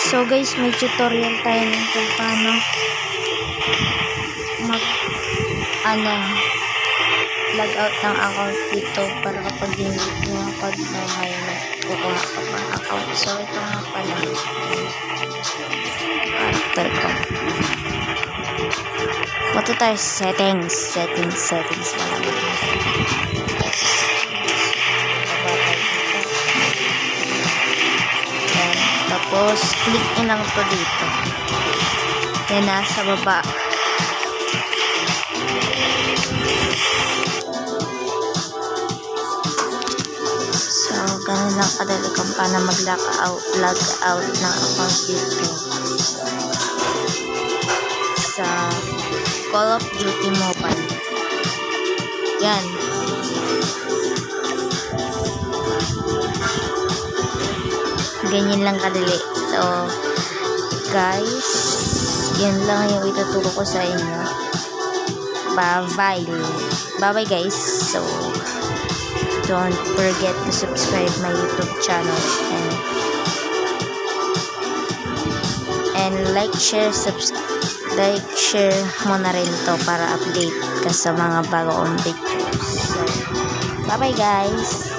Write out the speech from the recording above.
So guys, may tutorial tayo kung paano log out ng account dito para kapag dinilip nyo yung code na may kukuha ka pa account. So ito nga pala character ko. Punta tayo sa settings pala. Tapos, click nyo lang ito dito. Yan, nasa baba. So, ganun lang kadali kung paano log out ng account dito. Sa Call of Duty Mobile. Yan. Ganyan lang kadali. So, guys, yan lang yung ituturo ko sa inyo. Bye-bye guys. So, don't forget to subscribe my YouTube channel and like, share mo na rin to para update ka sa mga bagong videos. So, bye-bye guys.